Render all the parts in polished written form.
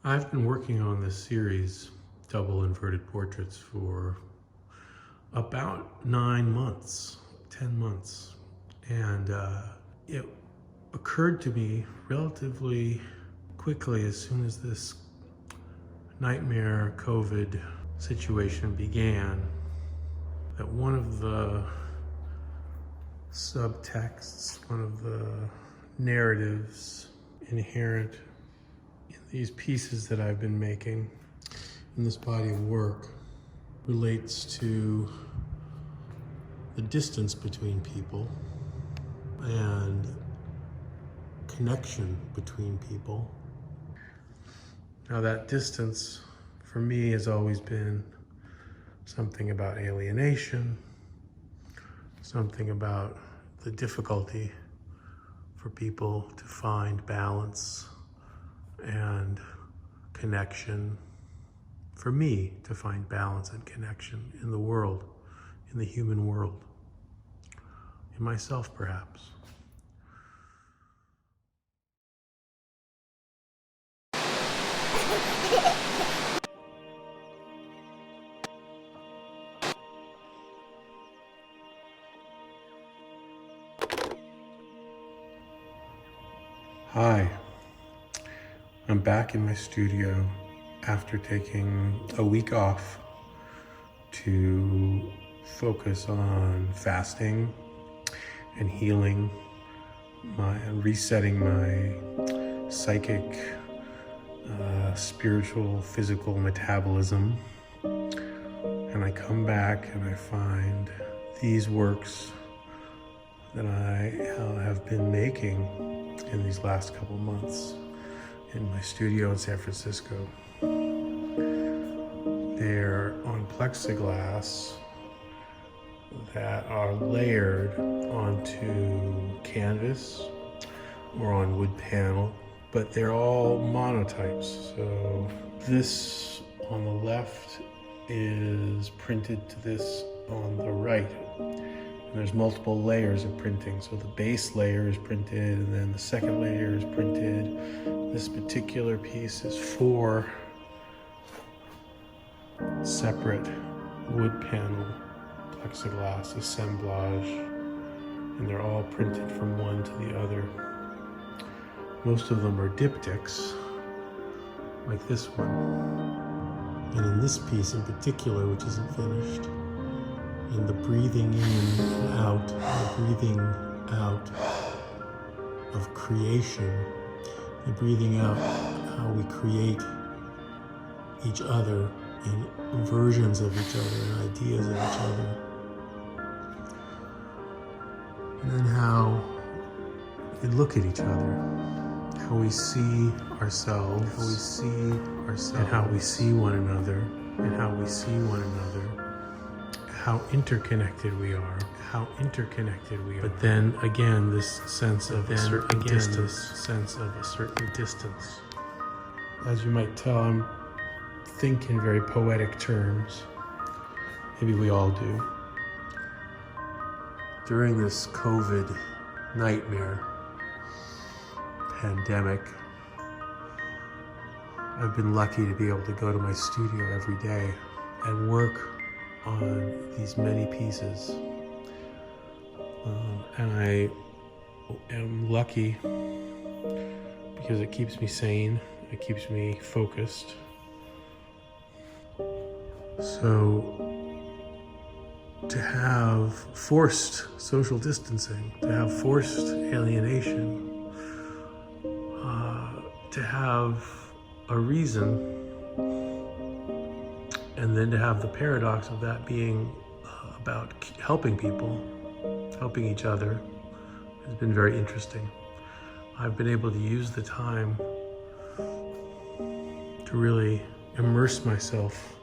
I've been working on this series, Double Inverted Portraits, for about 9 months, 10 months. And it occurred to me relatively quickly as soon as this nightmare COVID situation began, that one of the subtexts, one of the narratives inherent in these pieces that I've been making in this body of work relates to the distance between people and connection between people. Now, that distance for me has always been something about alienation, something about the difficulty for people to find balance and connection, for me to find balance and connection in the world, in the human world, in myself perhaps. Hi, I'm back in my studio after taking a week off to focus on fasting and healing, resetting my psychic, spiritual, physical metabolism. And I come back and I find these works that I have been making in these last couple months in my studio in San Francisco. They're on plexiglass that are layered onto canvas or on wood panel, but they're all monotypes. So this on the left is printed to this on the right. And there's multiple layers of printing. So the base layer is printed, and then the second layer is printed. This particular piece is 4 separate wood panel plexiglass assemblage, and they're all printed from one to the other. Most of them are diptychs, like this one. And in this piece in particular, which isn't finished, in the breathing in and out, the breathing out of creation, the breathing out how we create each other and versions of each other and ideas of each other. And then how we look at each other, how we see ourselves, and how we see one another, how interconnected we are, But then again, this sense of a certain distance. As you might tell, I'm thinking very poetic terms. Maybe we all do. During this COVID nightmare, pandemic, I've been lucky to be able to go to my studio every day and work on these many pieces. And I am lucky because it keeps me sane, it keeps me focused. So to have forced social distancing, to have forced alienation, to have a reason, and then to have the paradox of that being about helping people, helping each other, has been very interesting. I've been able to use the time to really immerse myself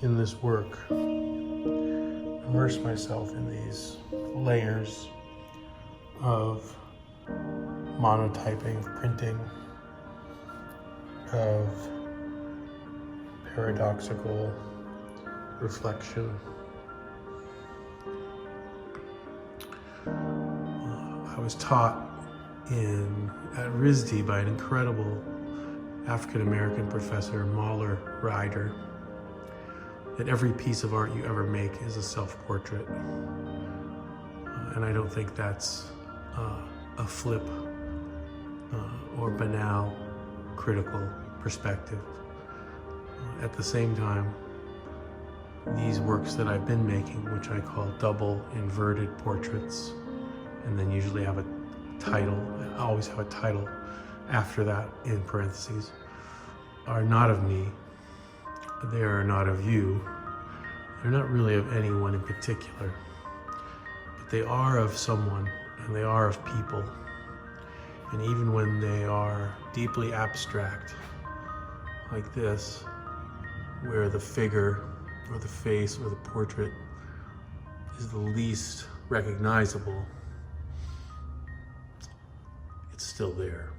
in this work, immerse myself in these layers of monotyping, of printing, of paradoxical reflection. I was taught at RISD by an incredible African-American professor Mahler Ryder that every piece of art you ever make is a self-portrait. And I don't think that's a flip or banal critical perspective. At the same time, these works that I've been making, which I call double inverted portraits, and then usually have a title, I always have a title after that in parentheses, are not of me. They are not of you. They're not really of anyone in particular, but they are of someone, and they are of people. And even when they are deeply abstract, like this, where the figure or the face or the portrait is the least recognizable, it's still there.